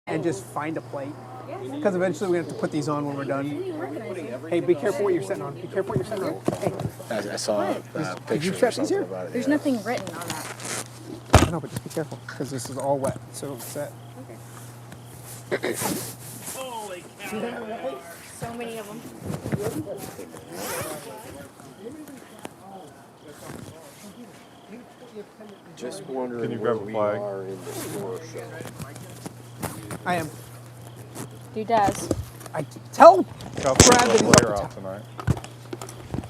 and just find a plate. Because eventually we have to put these on when we're done. Hey, be careful what you're sitting on. Be careful what you're sitting on. Hey. I saw a picture. Did you set these here? About it, There's nothing written on that. I know, but just be careful because this is all wet. So it's set. Okay. Holy cow. So many of them. Just wondering Can you where grab a we flag? are in the store show. I am. Do Daz. I tell Got Brad that a he's player up out tonight.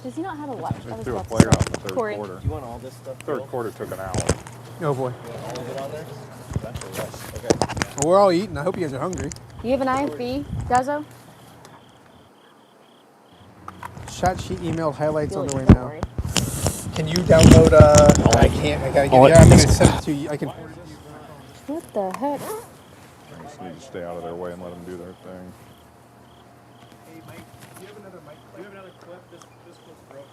Does he not have a what? They threw a player out in the third Corey. quarter. You want all this stuff? Third quarter took an hour. Oh boy. All of it on there? Eventually, yes. Okay. Well, we're all eating. I hope you guys are hungry. Do you have an IFB, Dazo? Chat sheet email highlights on the way Don't now. worry. Can you download? I can't. I gotta get. Yeah, I'm gonna send it to you. I can. What the heck? I just need to stay out of their way and let them do their thing. Hey, Mike, do you have another mic? Do you have another clip? This clip's broke.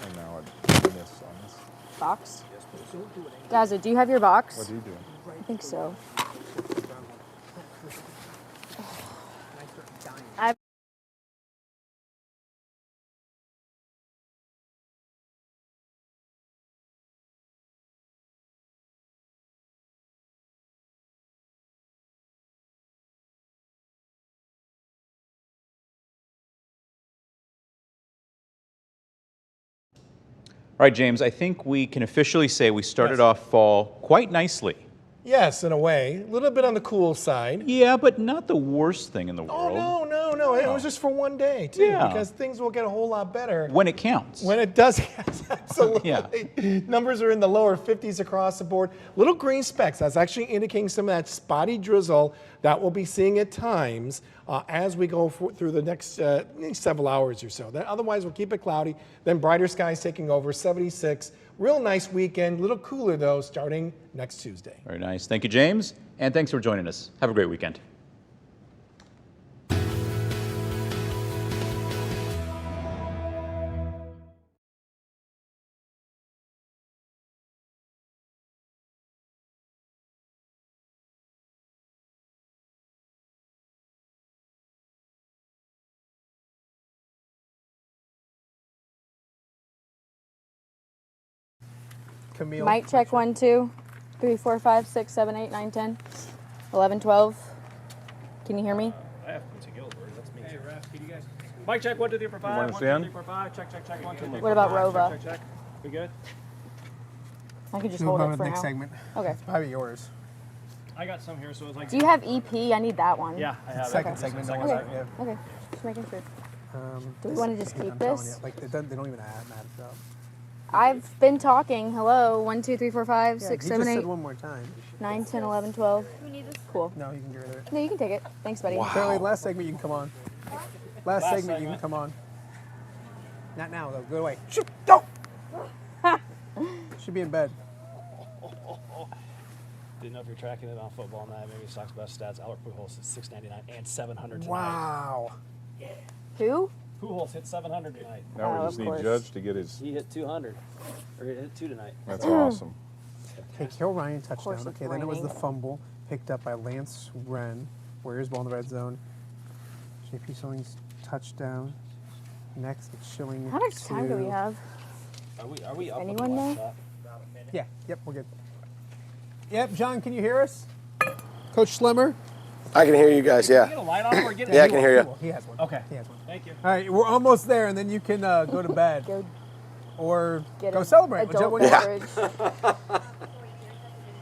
And now I missed on this. Box? Dazo, do you have your box? What do you do? I think so. All right, James, I think we can officially say we started off fall quite nicely. Yes, in a way. A little bit on the cool side. Yeah, but not the worst thing in the Oh, world. no. It was just for one day, too. Yeah. Because things will get a whole lot better. When it counts. When it does, yes, absolutely. Yeah. Numbers are in the lower 50s across the board. Little green specks. That's actually indicating some of that spotty drizzle that we'll be seeing at times as we go through the next several hours or so. Otherwise, we'll keep it cloudy. Then brighter skies taking over, 76. Real nice weekend. A little cooler, though, starting next Tuesday. Very nice. Thank you, James. And thanks for joining us. Have a great weekend. Camille. Mic check 1, 2, 3, 4, 5, 6, 7, 8, 9, 10, 11, 12. Can you hear me? I have Quincy Gilbert. That's me. Hey, Raf, can you guys? Mic check 1, 2, 3, 4, 5. want 1, us 2, in? 3, 4, 5. Check. 1, 2, 3, What about 4, 5. Rova? Check. We good? I can just Move hold on it to for the next now. segment. Okay. Probably yours. I got some here, so it's like. Do you have EP? I need that one. Yeah, I have Second it. segment. Second Don't Okay. worry. Yeah. Okay. Just making sure. Do we This- want to just keep I'm telling this? you, like they don't even add it up. I've been talking. Hello. 1, 2, 3, 4, 5, Yeah, 6, he 7, just 8, said one more time. 9, 10, 11, 12. Cool. No, you can get rid of it. No, you can take it. Thanks, buddy. Apparently, last segment you can come on. Last segment you can come on. Not now though. Go away. Shoot, go. Should be in bed. Didn't know if you're tracking it on Football Night. Maybe Sox best stats. Albert Pujols hit 699 and 700 tonight. Wow. Who? Pujols hit 700 tonight. Now Oh, we just of need course. Judge to get his. He hit 200. Or he hit 2 tonight. That's awesome. Okay, Kill Ryan course touchdown. it's Okay, then it was the raining. fumble picked up by Lance Wren. Warriors ball in the red zone. JP Schilling's touchdown. Next, it's Schilling. How much time do we have? Are we up with Anyone the know? live shot? Yeah. Yep. We're good. Yep. John, can you hear us? Coach Slimmer. I can hear you guys, yeah. Get a light on or get Yeah, I can hear you. He has one. Okay. He has one. Thank you. All right, we're almost there, and then you can go to bed Go or get go a celebrate. adult Whichever one you beverage. want.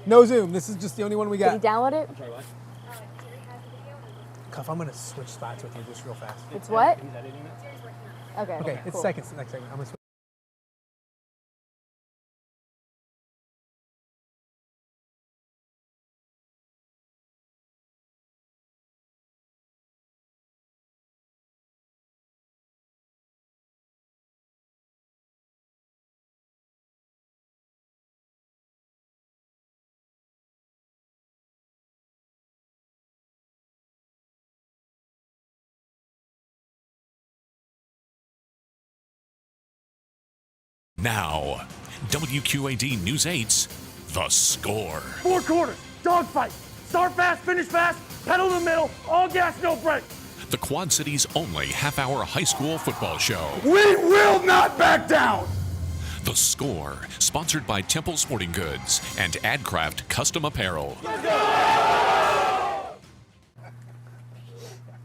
No Zoom. This is just the only one we Did he got. download it? Sorry, what? Cuff, I'm gonna switch spots with you just real fast. It's what? He's editing it? Okay. Okay, it's cool. next segment. I'm gonna switch. Now, WQAD News 8's The Score. 4 quarters, dogfight. Start fast, finish fast, pedal to the middle, all gas, no brake. The Quad City's only half-hour high school football show. We will not back down. The Score, sponsored by Temple Sporting Goods and AdCraft Custom Apparel.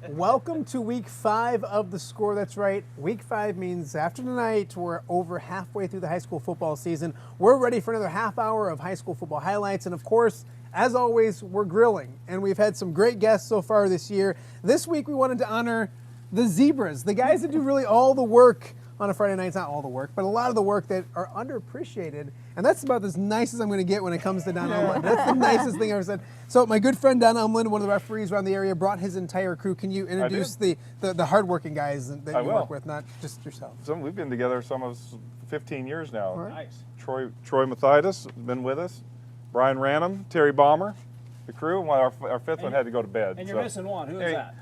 Welcome to week 5 of The Score. That's right. Week 5 means after tonight, we're over halfway through the high school football season. We're ready for another half hour of high school football highlights. And of course, as always, we're grilling. And we've had some great guests so far this year. This week, we wanted to honor the Zebras, the guys that do really all the work on a Friday night. It's not all the work, but a lot of the work that are underappreciated. And that's about as nice as I'm going to get when it comes to Don Umlin. That's the nicest thing I've ever said. So my good friend Don Umlin, one of the referees around the area, brought his entire crew. Can you introduce the hardworking guys that you work with, not just yourself? We've been together some of us 15 years now. Right. Nice. Troy Mathias has been with us. Brian Ranum, Terry Bomber, the crew. And our fifth one had to go to bed. And you're missing one. Who is that?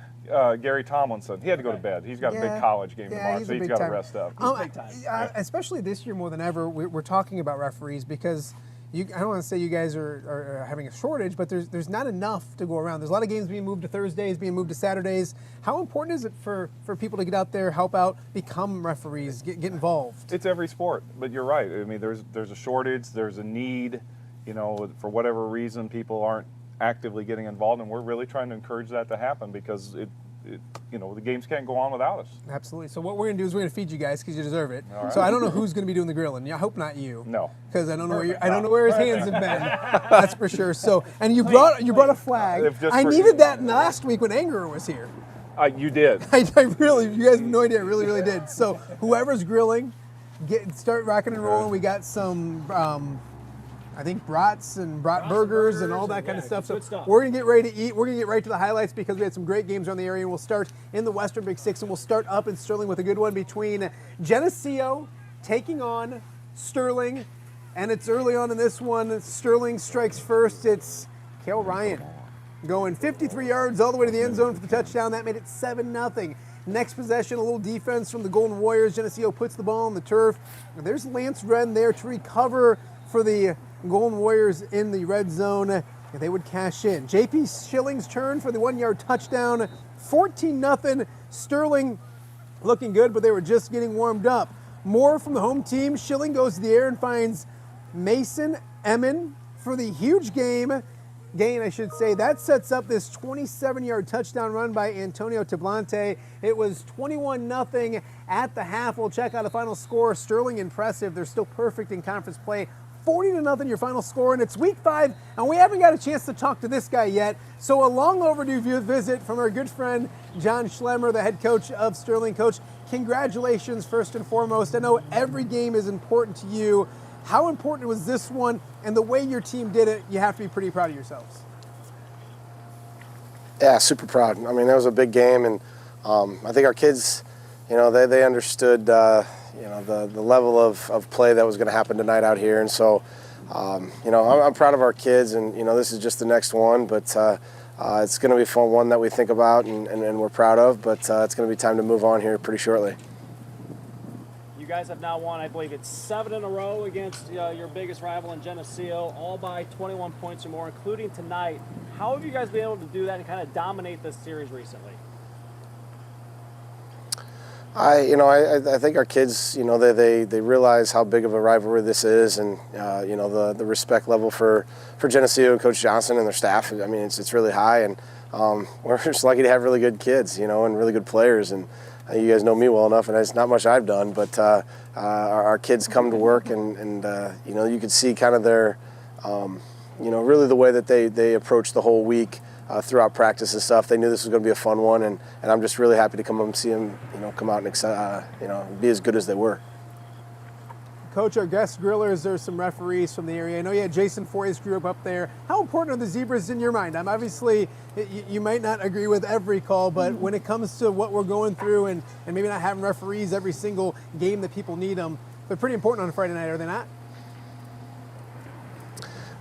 Gary Tomlinson. He had to go to bed. He's got a big college game tomorrow, so he's got to rest up. Big time. Especially this year more than ever, we're talking about referees because I don't want to say you guys are having a shortage, but there's not enough to go around. There's a lot of games being moved to Thursdays, being moved to Saturdays. How important is it for people to get out there, help out, become referees, get involved? It's every sport, but you're right. I mean, there's a shortage, there's a need. For whatever reason, people aren't actively getting involved, and we're really trying to encourage that to happen because the games can't go on without us. Absolutely. So what we're going to do is we're going to feed you guys because you deserve it. All right. So I don't know who's going to be doing the grilling. I hope not you. No. Because I don't know where his hands have been. That's for sure. So and you brought a flag. I needed that last week when Anger was here. You did. I really, you guys have no idea. I really, really did. So whoever's grilling, start rocking and rolling. We got some. I think brats and brat burgers and all that kind of stuff. So we're going to get ready to eat. We're going to get right to the highlights because we had some great games around the area. And we'll start in the Western Big Six, and we'll start up in Sterling with a good one between Geneseo taking on Sterling. And it's early on in this one. Sterling strikes first. It's Kale Ryan going 53 yards all the way to the end zone for the touchdown. That made it 7-0. Next possession, a little defense from the Golden Warriors. Geneseo puts the ball on the turf. And there's Lance Wren there to recover for the Golden Warriors in the red zone, and they would cash in. J.P. Schilling's turn for the 1-yard touchdown. 14-0. Sterling looking good, but they were just getting warmed up. More from the home team. Schilling goes to the air and finds Mason Emin for the huge gain, I should say. That sets up this 27-yard touchdown run by Antonio Tablante. It was 21-0 at the half. We'll check out a final score. Sterling impressive. They're still perfect in conference play. 40-0 your final score, and it's week 5, and we haven't got a chance to talk to this guy yet. So a long overdue visit from our good friend John Schlemmer, the head coach of Sterling. Coach, congratulations first and foremost. I know every game is important to you. How important was this one, and the way your team did it? You have to be pretty proud of yourselves. Yeah, super proud. I mean, that was a big game, and I think our kids, they understood. The level of play that was going to happen tonight out here. And so, I'm proud of our kids, and, this is just the next one, but it's going to be a fun one that we think about and we're proud of, but it's going to be time to move on here pretty shortly. You guys have now won, I believe it's 7 in a row against your biggest rival in Geneseo, all by 21 points or more, including tonight. How have you guys been able to do that and kind of dominate this series recently? I think our kids, they realize how big of a rivalry this is, and the respect level for Geneseo and Coach Johnson and their staff. I mean, it's really high, and we're just lucky to have really good kids, and really good players. And you guys know me well enough, and it's not much I've done, but our kids come to work, and you can see kind of their, really the way that they approach the whole week. Throughout practice and stuff. They knew this was going to be a fun one, and I'm just really happy to come up and see them, come out and be as good as they were. Coach, our guest grillers, there's some referees from the area. I know you had Jason Foyes grew up there. How important are the Zebras in your mind? Obviously, you might not agree with every call, but when it comes to what we're going through and maybe not having referees every single game that people need them, they're pretty important on a Friday night, are they not?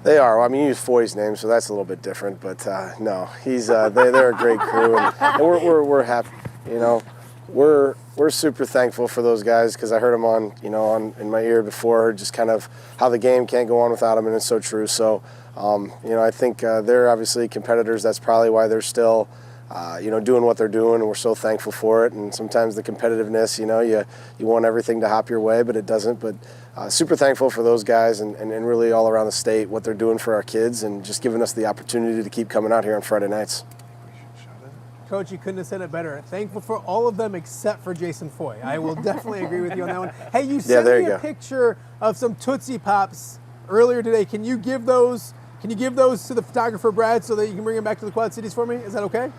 They are. I mean, you use Foy's name, so that's a little bit different. But no, he's they're a great crew, and we're happy. we're super thankful for those guys because I heard them in my ear before, just kind of how the game can't go on without them, and it's so true. So, I think they're obviously competitors. That's probably why they're still, doing what they're doing, and we're so thankful for it. And sometimes the competitiveness, you want everything to hop your way, but it doesn't. But super thankful for those guys and really all around the state, what they're doing for our kids and just giving us the opportunity to keep coming out here on Friday nights. Coach, you couldn't have said it better. Thankful for all of them except for Jason Foy. I will definitely agree with you on that one. Hey, you sent me a picture of some Tootsie Pops earlier today. Can you give those to the photographer, Brad, so that you can bring them back to the Quad Cities for me? Is that okay?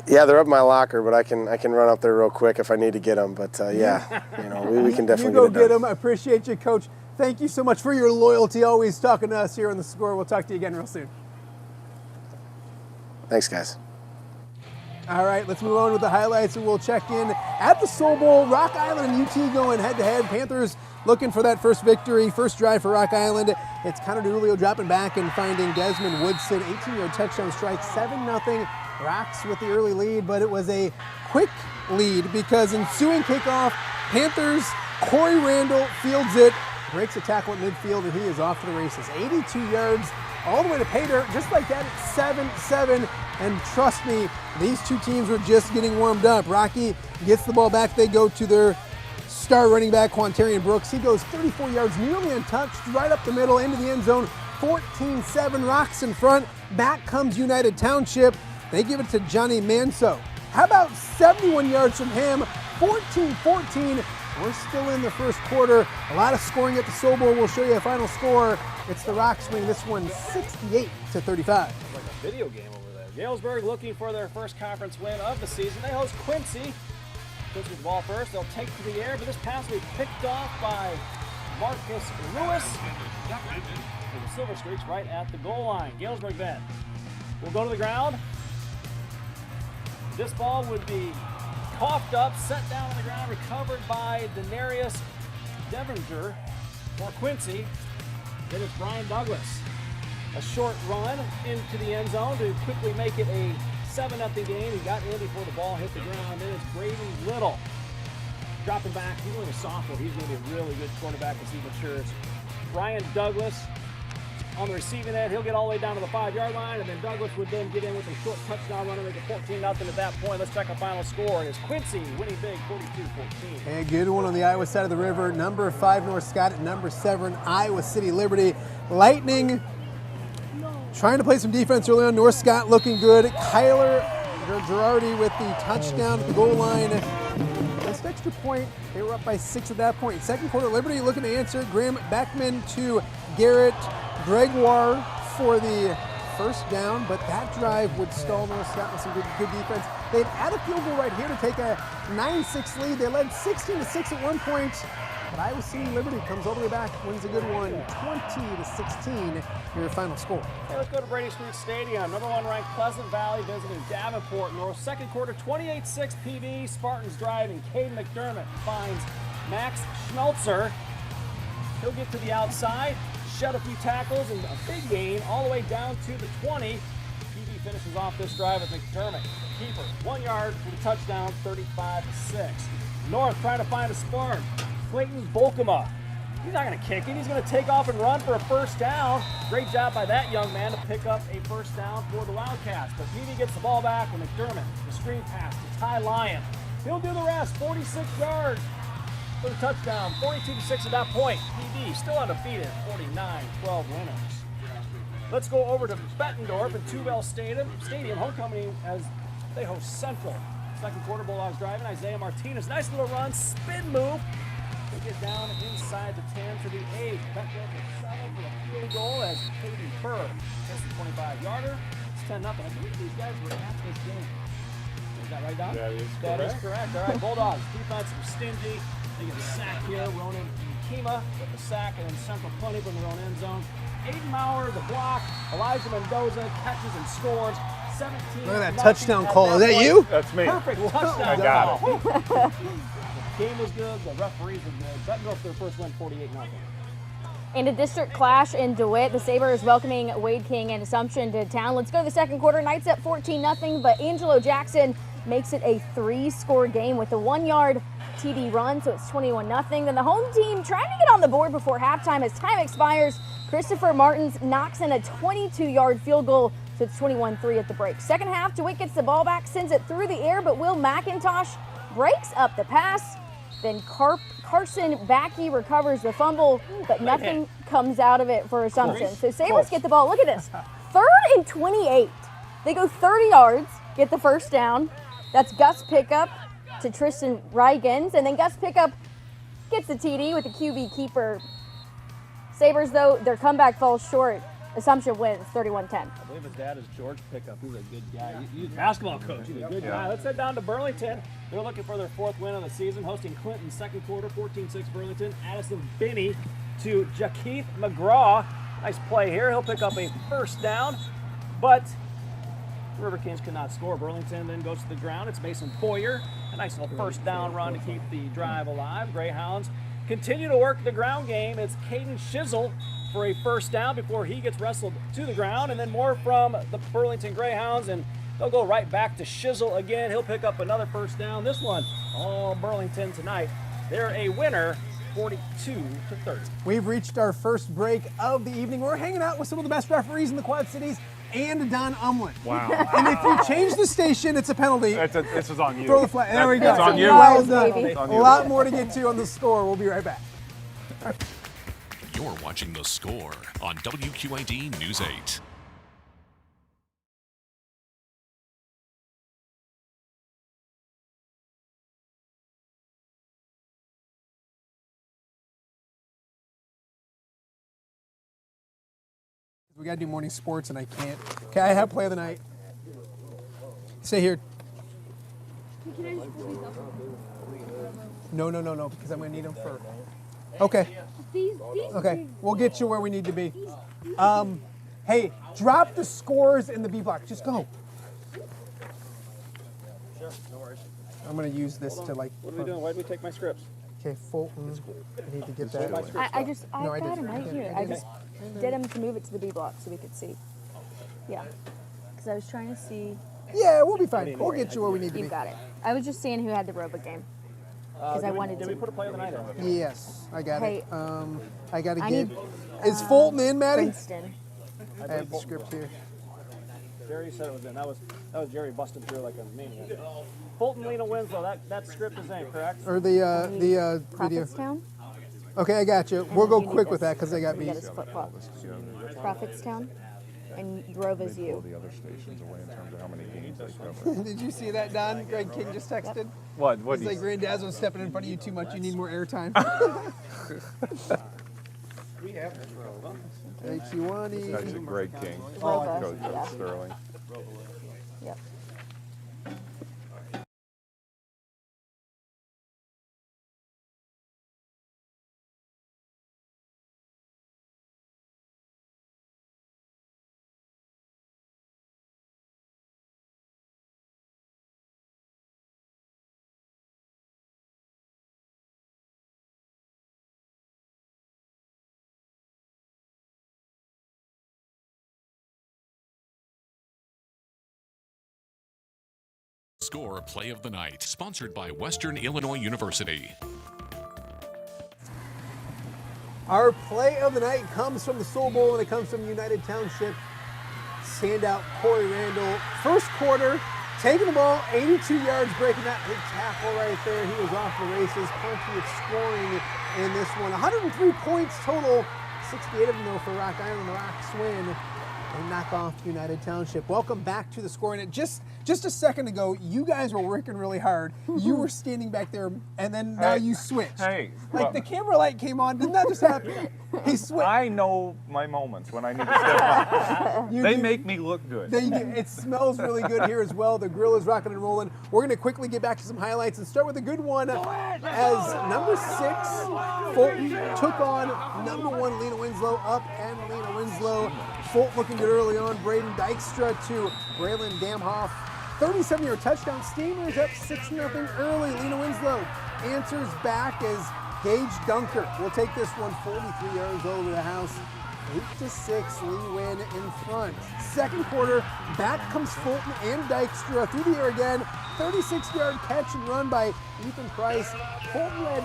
Yeah, they're up in my locker, but I can run up there real quick if I need to get them. But we can definitely you go get them. I appreciate you, Coach. Thank you so much for your loyalty, always talking to us here on The Score. We'll talk to you again real soon. Thanks, guys. All right, let's move on with the highlights, and we'll check in at the Soul Bowl. Rock Island and UT going head-to-head. Panthers looking for that first victory. First drive for Rock Island. It's Connor DeJulio dropping back and finding Desmond Woodson. 18-yard touchdown strike, 7-0. Rocks with the early lead, but it was a quick lead because ensuing kickoff, Panthers, Corey Randall fields it, breaks a tackle at midfield, and he is off to the races. 82 yards all the way to pay dirt, just like that at 7-7. And trust me, these two teams were just getting warmed up. Rocky gets the ball back. They go to their star running back, Quantarian Brooks. He goes 34 yards, nearly untouched, right up the middle, into the end zone. 14-7, Rocks in front. Back comes United Township. They give it to Johnny Manso. How about 71 yards from him? 14-14. We're still in the first quarter. A lot of scoring at the Soul Bowl. We'll show you a final score. It's the Rocks winning this one 68-35. Like a video game over there. Galesburg looking for their first conference win of the season. They host Quincy. Quincy with the ball first. They'll take to the air, but this pass will be picked off by Marcus Lewis. And the Silver Streaks right at the goal line. Galesburg then will go to the ground. This ball would be coughed up, set down on the ground, recovered by Denarius Devinger for Quincy. Then it's Brian Douglas. A short run into the end zone to quickly make it a 7-0 game. He got in before the ball hit the ground. Then it's Brady Little dropping back. He's only a sophomore. He's going to be a really good quarterback as he matures. Brian Douglas on the receiving end. He'll get all the way down to the 5-yard line, and then Douglas would then get in with a short touchdown run and make it 14-0 at that point. Let's check a final score. It's Quincy winning big, 42-14. A good one on the Iowa side of the river. Number 5 North Scott at number 7 Iowa City Liberty. Lightning trying to play some defense early on. North Scott looking good. Kyler Girardi with the touchdown at the goal line. This extra point, they were up by 6 at that point. Second quarter, Liberty looking to answer. Graham Beckman to Garrett Gregoire for the first down, but that drive would stall North Scott with some good defense. They'd add a field goal right here to take a 9-6 lead. They led 16-6 at one point, but Iowa City Liberty comes all the way back, wins a good one, 20-16, your final score. Okay, let's go to Brady Street Stadium. Number 1 ranked Pleasant Valley visiting Davenport North. Second quarter, 28-6 PV. Spartans driving. Caden McDermott finds Max Schmelzer. He'll get to the outside, shed a few tackles, and a big gain all the way down to the 20. PV finishes off this drive with McDermott. Keeper, 1 yard for the touchdown, 35-6. North trying to find a spark. Clayton Bolkema. He's not going to kick it. He's going to take off and run for a first down. Great job by that young man to pick up a first down for the Wildcats. But PV gets the ball back with McDermott. The screen pass to Ty Lyon. He'll do the rest, 46 yards. For the touchdown, 42-6 at that point. PV still undefeated, 49-12 winners. Let's go over to Bettendorf and Tubell Stadium. Homecoming as they host Central. Second quarter, Bulldogs driving. Isaiah Martinez, nice little run, spin move. They get down inside the 10 to the 8. Bettendorf will settle for a field goal as Katie Kerr hits the 25-yarder. It's 10-0. I believe these guys were at this game. Is that right, Don? That is correct. All right, Bulldogs, defense stingy. They get a sack here. Ronan Kima with the sack, and then Central plenty from their own end zone. Aiden Maurer, the block. Elijah Mendoza catches and scores. 17. Look at that touchdown call. Is that you? That's me. Perfect touchdown. I got it. The game was good. The referees were good. Bettendorf their first win, 48-0. In a district clash in DeWitt, the Sabres welcoming Wade King and Assumption to town. Let's go to the second quarter. Knights up 14-0, but Angelo Jackson makes it a 3-score game with a 1-yard TD run, so it's 21-0. Then the home team trying to get on the board before halftime. As time expires, Christopher Martins knocks in a 22-yard field goal, so it's 21-3 at the break. Second half, DeWitt gets the ball back, sends it through the air, but Will McIntosh breaks up the pass. Then Carson Backey recovers the fumble, but nothing comes out of it for Assumption. So Sabres get the ball. Look at this. 3rd and 28. They go 30 yards, get the first down. That's Gus Pickup to Tristan Rigens, and then Gus Pickup gets the TD with the QB keeper. Sabres, though, their comeback falls short. Assumption wins 31-10. I believe his dad is George Pickup. He's a good guy. He's a basketball coach. He's a good guy. Let's head down to Burlington. They're looking for their 4th win of the season, hosting Clinton second quarter, 14-6 Burlington. Addison Binney to Jakeith McGraw. Nice play here. He'll pick up a first down, but the River Kings cannot score. Burlington then goes to the ground. It's Mason Boyer. A nice little first down run to keep the drive alive. Greyhounds continue to work the ground game. It's Caden Shizzle for a first down before he gets wrestled to the ground, and then more from the Burlington Greyhounds, and they'll go right back to Shizzle again. He'll pick up another first down. This one, all Burlington tonight. They're a winner, 42-30. We've reached our first break of the evening. We're hanging out with some of the best referees in the Quad Cities and Don Umlin. Wow. And if you change the station, it's a penalty. This is on you. Throw the flag. There we go. It's on you. Well done. It's on A you. lot more to get to on the score. We'll be right back. You're watching The Score on WQAD News 8. We got to do morning sports, and I can't. Okay, I have play of the night. Stay here. No, because I'm going to need them for. Okay. Okay, we'll get you where we need to be. Hey, drop the scores in the B block. Just go. Sure, no worries. I'm going to use this to like. What are we doing? Why did we take my scripts? Okay, Fulton. I need to get that. I got didn't. him right here. I just did him to move it to the B block so we could see. Yeah, because I was trying to see. Yeah, we'll be fine. We'll get you where we need to be. You got it. I was just seeing who had the robot game. Because I wanted Did to. we put a play of the night in? Yes, I got it. Hey, I got to I get. need, Is Fulton in, Maddie? Princeton. I have the script here. Jerry said it was in. That was Jerry busting through like a maniac. Fulton Lena Winslow. That script is in, correct? Or the video. Prophetstown? Okay, I got you. We'll go quick with that because they got We me. got his flip-flop. Prophetstown? And Grove is you. The other stations away in terms of how many games they cover. Did you see that, Don? Greg King just texted. What? He's like, Granddazzo's stepping in front of you too much. You need more airtime. We have this row. H-U-1-E. That's Greg King. Rova, Goes to yeah. Sterling. Yep. Score Play of the Night, sponsored by Western Illinois University. Our play of the night comes from the Soul Bowl and it comes from United Township. Standout Corey Randall. First quarter, taking the ball, 82 yards, breaking that big tackle right there. He was off the races. Plenty of scoring in this one. 103 points total. 68 of them though for Rock Island. The Rocks win and knock off United Township. Welcome back to the score. And just a second ago, you guys were working really hard. You were standing back there, and then now you switched. Hey, Like the camera light came on. Didn't that just happen? He switched. I know my moments when I need to step up. They make me look good. It smells really good here as well. The grill is rocking and rolling. We're going to quickly get back to some highlights and start with a good one as number 6, Fulton took on number 1, Lena Winslow, up and Lena Winslow. Fulton looking good early on. Braden Dykstra to Braylon Damhoff. 37-yard touchdown. Steamers up 6-0 early. Lena Winslow answers back as Gage Dunker will take this one 43 yards over the house. 8-6, Lee Win in front. Second quarter, back comes Fulton and Dykstra through the air again. 36-yard catch and run by Ethan Price. Fulton led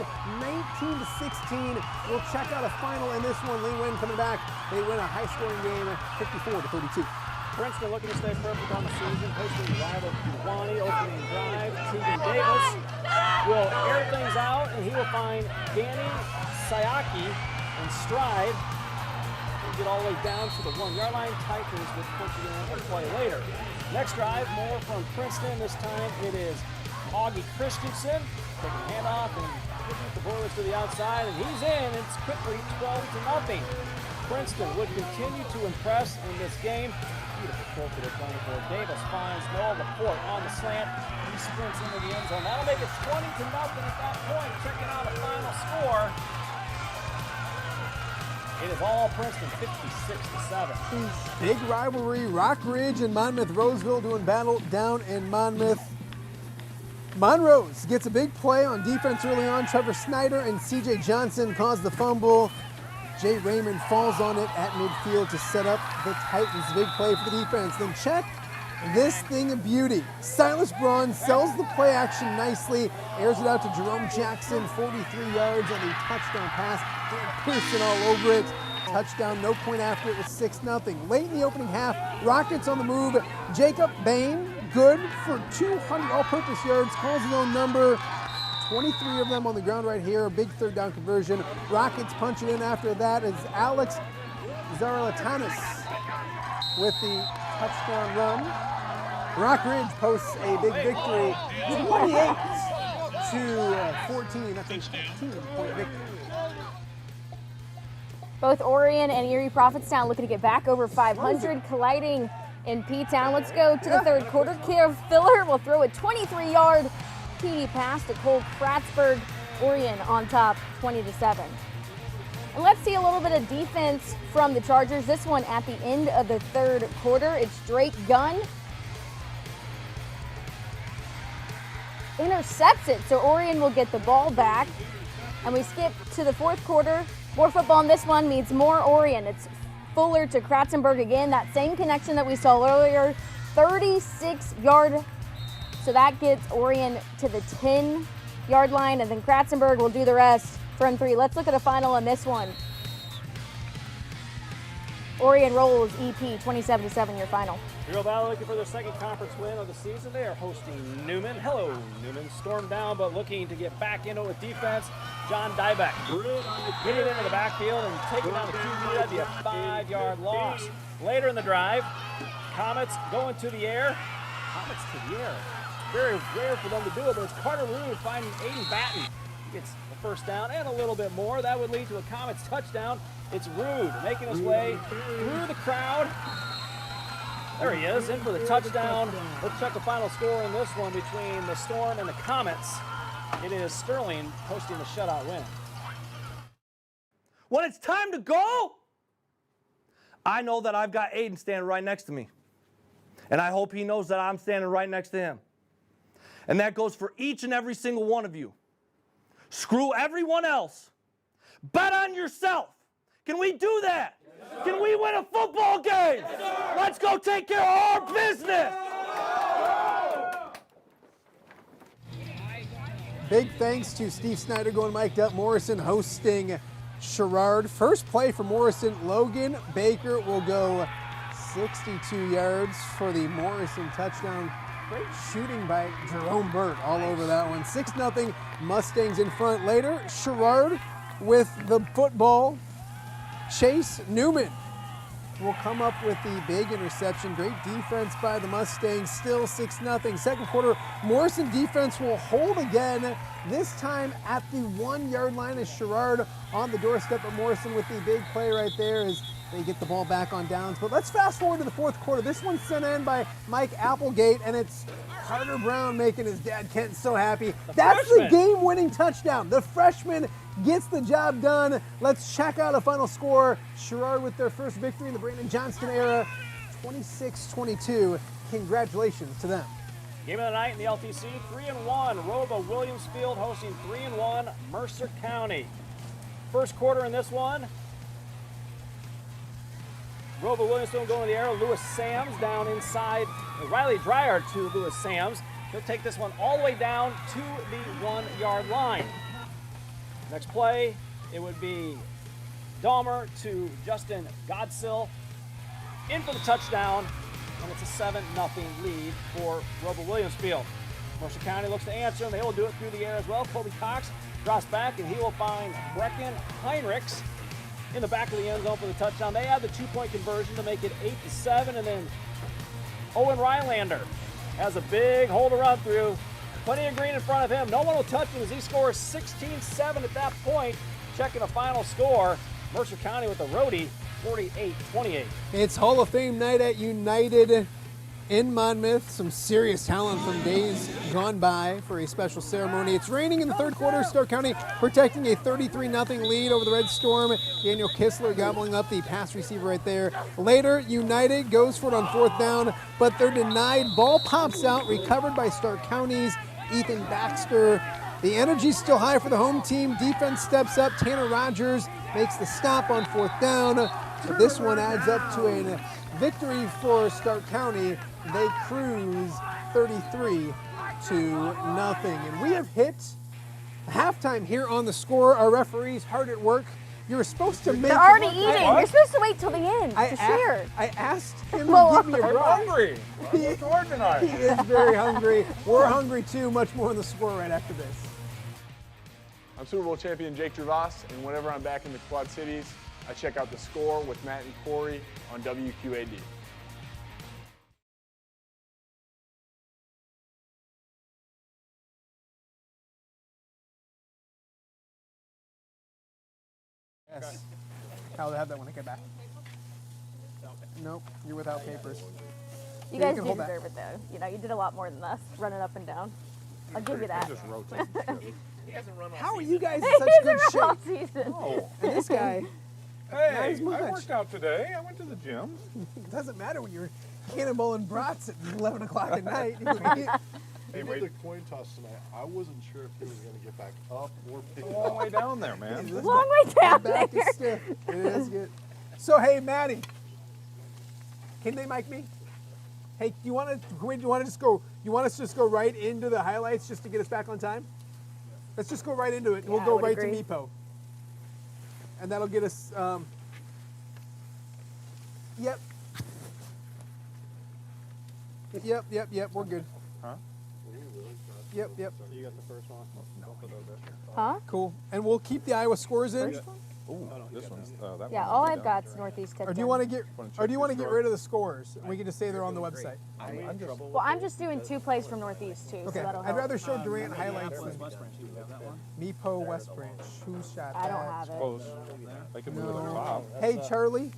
19-16. We'll check out a final in this one. Lee Win coming back. They win a high-scoring game, 54-32. Princeton looking to stay perfect on the season, hosting rival Kewanee, opening drive. Tegan Davis will air things out, and he will find Danny Sayaki in stride. He'll get all the way down to the 1-yard line. Tigers with punching in and play later. Next drive, more from Princeton. This time it is Augie Christensen taking a handoff and giving the Boilers to the outside, and he's in. It's quickly 12-0. Princeton would continue to impress in this game. Beautiful throw to the playing for Davis finds Noah Laporte on the slant. He sprints into the end zone. That'll make it 20-0 at that point. Checking out a final score. It is all Princeton, 56-7. Big rivalry. Rock Ridge and Monmouth Roseville doing battle down in Monmouth. Monrose gets a big play on defense early on. Trevor Snyder and CJ Johnson cause the fumble. Jay Raymond falls on it at midfield to set up the Titans. Big play for the defense. Then check this thing of beauty. Silas Braun sells the play action nicely, airs it out to Jerome Jackson, 43 yards on the touchdown pass. Dan Pearson all over it. Touchdown, no point after it was 6-0. Late in the opening half, Rockets on the move. Jacob Bain, good for 200 all-purpose yards, calls his own number. 23 of them on the ground right here. A big third down conversion. Rockets punching in after that is Alex Zarlatanis with the touchdown run. Rock Ridge posts a big victory, 28-14. That's a 14-point victory. Both Orion and Erie Prophetstown looking to get back over 500, colliding in P-Town. Let's go to the third quarter. Care Filler will throw a 23-yard TD pass to Cole Kratzberg. Orion on top, 20-7. And let's see a little bit of defense from the Chargers. This one at the end of the third quarter. It's Drake Gunn. Intercepts it, so Orion will get the ball back. And we skip to the fourth quarter. More football in this one means more Orion. It's Fuller to Kratzenberg again. That same connection that we saw earlier. 36-yard. So that gets Orion to the 10-yard line, and then Kratzenberg will do the rest from 3. Let's look at a final on this one. Orion rolls EP 27-7, your final. Real Valley looking for their second conference win of the season. They are hosting Newman. Hello, Newman. Stormed down, but looking to get back into it with defense. John Dybeck getting into the backfield and taking down the QB. That'd be a 5-yard loss. Later in the drive, Comets going to the air. Comets to the air. Very rare for them to do it, but it's Carter Rude finding Aiden Batten. He gets the first down and a little bit more. That would lead to a Comets touchdown. It's Rude making his way through the crowd. There he is, in for the touchdown. Let's check the final score in this one between the Storm and the Comets. It is Sterling posting the shutout win. When it's time to go, I know that I've got Aiden standing right next to me. And I hope he knows that I'm standing right next to him. And that goes for each and every single one of you. Screw everyone else. Bet on yourself. Can we do that? Yes, can we win a football game? Yes, let's go take care of our business. Big thanks to Steve Snyder going mic'd up. Morrison hosting Sherrard. First play for Morrison. Logan Baker will go 62 yards for the Morrison touchdown. Great shooting by Jerome Burt all over that one. 6-0 Mustangs in front. Later, Sherrard with the football. Chase Newman will come up with the big interception. Great defense by the Mustangs, still 6-0. Second quarter, Morrison defense will hold again, this time at the 1-yard line as Sherrard on the doorstep, but Morrison with the big play right there as they get the ball back on downs. But let's fast forward to the fourth quarter. This one's sent in by Mike Applegate, and it's Carter Brown making his dad Kent so happy. That's the game-winning touchdown. The freshman gets the job done. Let's check out a final score. Sherrard with their first victory in the Brandon Johnston era, 26-22. Congratulations to them. Game of the night in the LTC, 3-1. Roba Williamsfield hosting 3-1 Mercer County. First quarter in this one, Rover Williamson going to the arrow. Lewis Sams down inside. Riley Dreyer to Lewis Sams. He'll take this one all the way down to the 1-yard line. Next play, it would be Dahmer to Justin Godsill. In for the touchdown, and it's a 7-0 lead for Rover Williamsfield. Mercer County looks to answer, and they will do it through the air as well. Colby Cox drops back, and he will find Brecken Heinrichs in the back of the end zone for the touchdown. They have the 2-point conversion to make it 8-7, and then Owen Rylander has a big hole to run through. Plenty of green in front of him. No one will touch him as he scores 16-7 at that point. Checking the final score, Mercer County with a roadie, 48-28. It's Hall of Fame night at United in Monmouth. Some serious talent from days gone by for a special ceremony. It's raining in the third quarter. Stark County protecting a 33-0 lead over the Red Storm. Daniel Kistler gobbling up the pass receiver right there. Later, United goes for it on 4th down, but they're denied. Ball pops out, recovered by Stark County's Ethan Baxter. The energy's still high for the home team. Defense steps up. Tanner Rogers makes the stop on 4th down. But this one adds up to a victory for Stark County. They cruise 33-0. And we have hit halftime here on The Score. Our referees hard at work. You're supposed to make. They're already eating. You're supposed to wait till the end to share. I asked him Well, to give me a I'm break. hungry. What's for tonight? He is very hungry. We're hungry too. Much more on The Score right after this. I'm Super Bowl champion Jake Gervais, and whenever I'm back in the Quad Cities, I check out The Score with Matt and Corey on WQAD. Yes. I'll have that when I get back. Nope, you're without papers. You Yeah, guys can do hold that. deserve it, though. You know, you did a lot more than us, running up and down. I'll give you that. Just rotate. How are you guys in He's such good been all shape? season. Oh, And this guy, hey, as much. I worked out today. I went to the gym. it doesn't matter when you're cannonballing brats at 11 o'clock at night. Hey, He wait. did the coin toss tonight. I wasn't sure if he was going to get back up or pick It's it a long up. way down there, man. Long way down Back there. is stiff. It is good. So hey, Maddie, can they mic me? Hey, do you want to just go? You want us to just go right into the highlights just to get us back on time? Let's just go right into it. We'll Yeah, I go would right agree. to Meepo, and that'll get us. Yep. Yep. We're good. Huh? Yep. You got the first one? Huh? Cool. And we'll keep the Iowa scores in. Ooh, this one's that Yeah, one all will be I've done. got is Northeast Tech. Or do you want to done. get? Or do you want to get rid of the scores? We can just say they're on the website. I'm just, Well, I'm just doing 2 plays from Northeast too, Okay. so that'll I'd help. rather show Durant highlights than Meepo West Branch. Who's shot I don't that? have it. close. They can move it top. Hey, Charlie.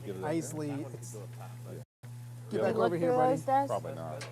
Give it that Isley. It's, get Did back you look over here, through buddy. those, Des? Probably not.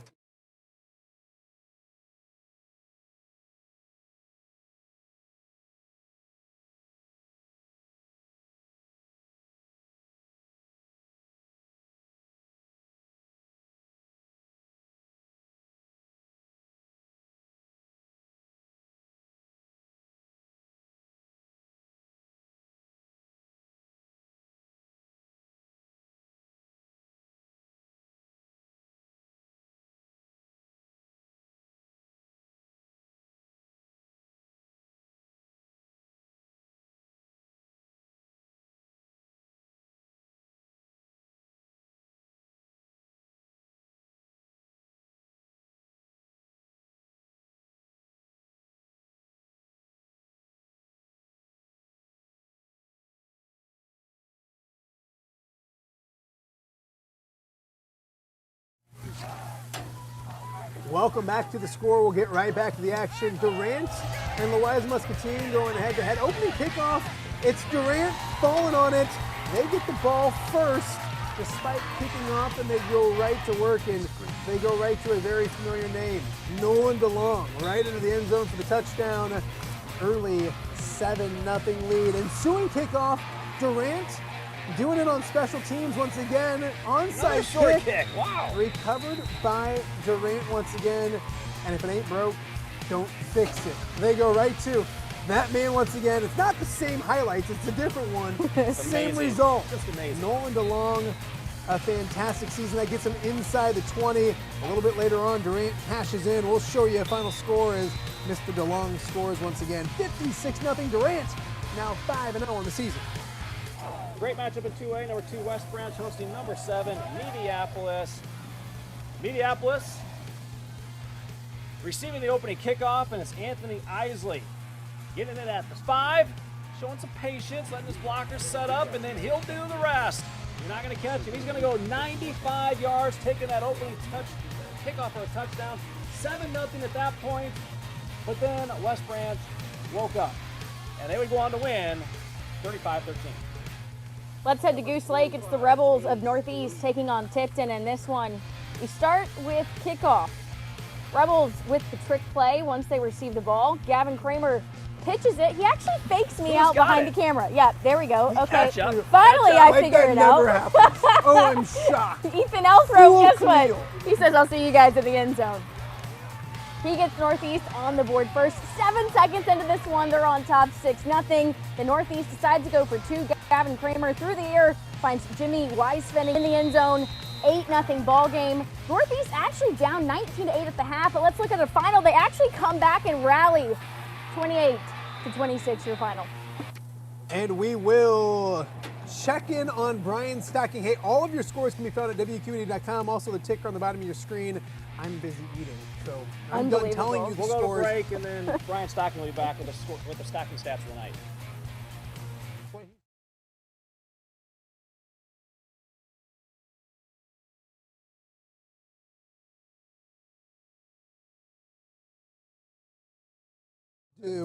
Welcome back to The Score. We'll get right back to the action. Durant and Louise Muscatine going head-to-head. Opening kickoff. It's Durant falling on it. They get the ball first, despite kicking off, and they go right to work, and they go right to a very familiar name, Nolan DeLong, right into the end zone for the touchdown. Early 7-0 lead. Ensuing kickoff, Durant doing it on special teams once again. Onside Short kick. kick. Wow. Recovered by Durant once again. And if it ain't broke, don't fix it. They go right to Matt Mann once again. It's not the same highlights. It's a different one. Same amazing. result. Just amazing. Nolan DeLong, a fantastic season. That gets him inside the 20. A little bit later on, Durant cashes in. We'll show you a final score as Mr. DeLong scores once again. 56-0. Durant now 5-0 on the season. Great matchup in 2A. Number 2 West Branch hosting number 7 Mediapolis. Mediapolis receiving the opening kickoff, and it's Anthony Isley getting it at the 5, showing some patience, letting his blockers set up, and then he'll do the rest. You're not going to catch him. He's going to go 95 yards, taking that opening kickoff for a touchdown. 7-0 at that point, but then West Branch woke up, and they would go on to win 35-13. Let's head to Goose Lake. It's the Rebels of Northeast taking on Tipton, and this one, we start with kickoff. Rebels with the trick play once they receive the ball. Gavin Kramer pitches it. He actually fakes me out behind the camera. Yeah, there we go. Okay, finally I figured it out. Oh, I'm shocked. Ethan Elthrope, guess what? He says, I'll see you guys in the end zone. He gets Northeast on the board first. 7 seconds into this one, they're on top 6-0. The Northeast decides to go for 2. Gavin Kramer through the air finds Jimmy Weisfenning in the end zone. 8-0 ball game. Northeast actually down 19-8 at the half, but let's look at the final. They actually come back and rally 28-26 your final. And we will check in on Brian Stocking. Hey, all of your scores can be found at WQED.com. Also the ticker on the bottom of your screen. I'm busy eating, so I'm done telling you the scores. We'll go to break, and then Brian Stocking will be back with the stocking stats of the night.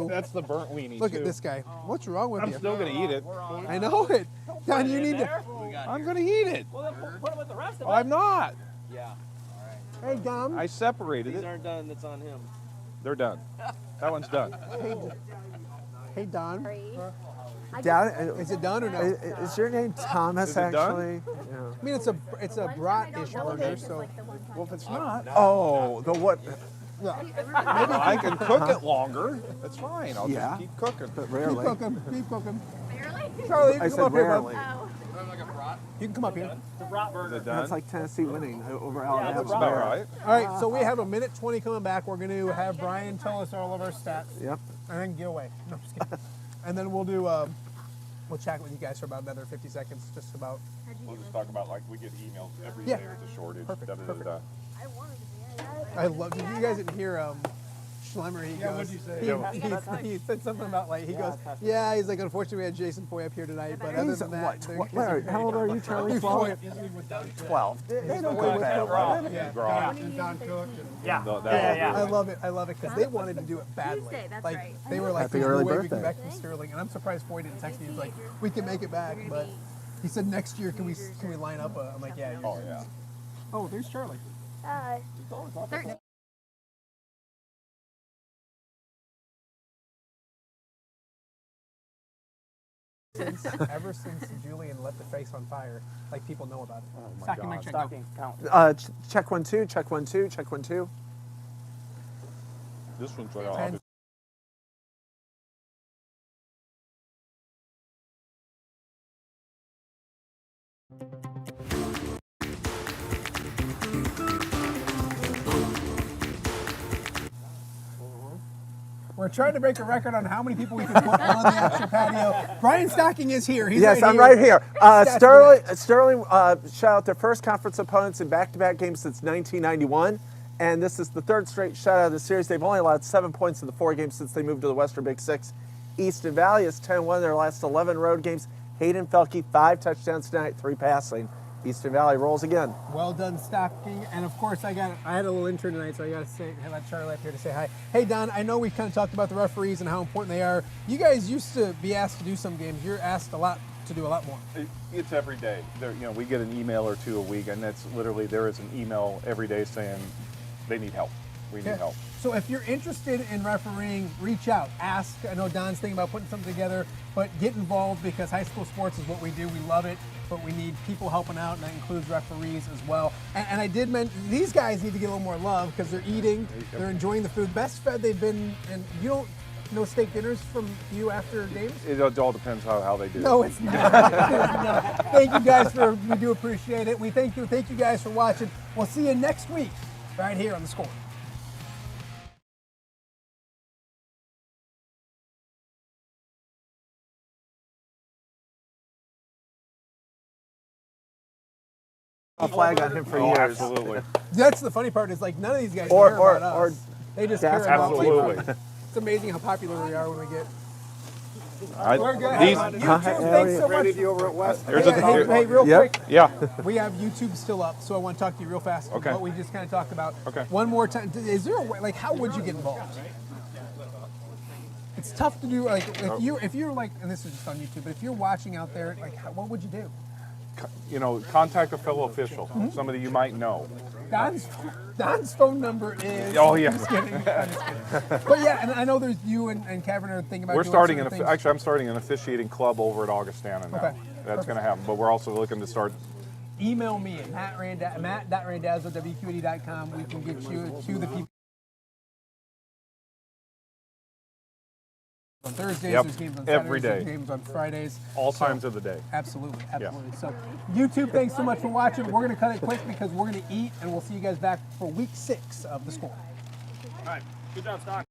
That's the burnt weenie. Look at this guy. What's wrong with you? I'm still gonna eat it. I know it. Don, you need to. I'm gonna eat it. Well, then put him with the rest of it. I'm not. Yeah. Hey, Dom. I separated it. These aren't done. It's on him. They're done. That one's done. Hey, Don. Don, is it done or no? Is your name Thomas? Is it actually? Yeah. I mean, it's a brat-ish burger, so. Well, if it's not, Oh, the what? I can cook it longer. That's fine. I'll just keep cooking. But Keep rarely. cooking. Keep cooking. Barely? Charlie, you I can come said up here, bud. rarely. You can come up here. The brat burger. Is it done? That's like Tennessee winning over Yeah, Alabama. it's That's about right. All right, so we have 1:20 coming back. We're going to have Brian tell us all of our stats. Yep. And then get away. No, I'm just kidding. And then we'll do, we'll chat with you guys for about another 50 seconds, just about. We'll just talk about, like, we get emails every Yeah. day. There's a shortage. Perfect, perfect. I love, did you guys didn't hear Schlemmer? He goes, what'd you say? He said something about, like, he goes, yeah, he's like, unfortunately we had Jason Foy up here tonight, but other He's than that. what? Larry, how old are you, Charlie? 12? 12. They don't go bad. And Don Cook. Yeah. I love it. I love it because they wanted to do it badly. Tuesday, that's like right. they were like, Happy "There's early no way we can birthday." back from Sterling," and I'm surprised Foy didn't text me. He's like, "We can make it back," but he said next year can we line up? I'm like, "Yeah." Oh, yeah. Oh, there's Charlie. 13. Ever since Julian lit the face on fire, like people know about it. Oh my Stocking, God. Mike, check, Stocking count. Check 1 2. Check 1 2. Check 1 2. This one's right off. We're trying to break a record on how many people we can put on the actual patio. Brian Stocking is here. He's Yes, right I'm here. right here. Stats Sterling shut out their first conference opponents in back-to-back games since 1991, and this is the third straight shutout of the series. They've only allowed 7 points in the 4 games since they moved to the Western Big Six. Eastern Valley is 10-1 their last 11 road games. Hayden Felke, 5 touchdowns tonight, 3 passing. Eastern Valley rolls again. Well done, Stocking. And of course, I had a little intern tonight, so I got to say, let Charlie up here to say hi. Hey, Don, I know we kind of talked about the referees and how important they are. You guys used to be asked to do some games. You're asked a lot to do a lot more. It's every day. We get an email or two a week, and that's literally, there is an email every day saying they need help. We need help. So if you're interested in refereeing, reach out, ask. I know Don's thinking about putting something together, but get involved because high school sports is what we do. We love it, but we need people helping out, and that includes referees as well. And I did mention, these guys need to get a little more love because they're eating, they're enjoying the food. Best fed they've been, and No steak dinners from you after games? It all depends how they do. No, it's not. It's not. Thank you guys we do appreciate it. We thank you guys for watching. We'll see you next week right here on The Score. A flag on him for years. Absolutely. That's the funny part is like none of these guys Or- care or- about or us. They just care about Absolutely. like, it's amazing how popular we are when we get. I- We're good. these- YouTube, thanks so much. over at West. There's Hey, real Yep. quick. Yeah. We have YouTube still up, so I want to talk to you real fast. Okay. What we just kind of talked about. Okay. One more time. Is there a way, like, how would you get involved? It's tough to do. Like, if you're like, and this is just on YouTube, but if you're watching out there, like, what would you do? You know, contact a fellow official, somebody you might know. Don's phone number is. Oh, yeah. I'm just kidding. I'm just kidding. But yeah, and I know there's you and Kevin are thinking about. We're doing starting certain things. actually, I'm starting an officiating club over at Augustana now. Okay. That's going to happen, but we're also looking to start. Email me at matt.randazzo@wqed.com. We can get you to the people. On Thursdays, Yep. there's games on Saturdays, Every day. there's games on Fridays. All times of the day. Absolutely, absolutely. So, YouTube, thanks so much for watching. We're going to cut it quick because we're going to eat, and we'll see you guys back for week 6 of The Score. All right. Good job, Stock.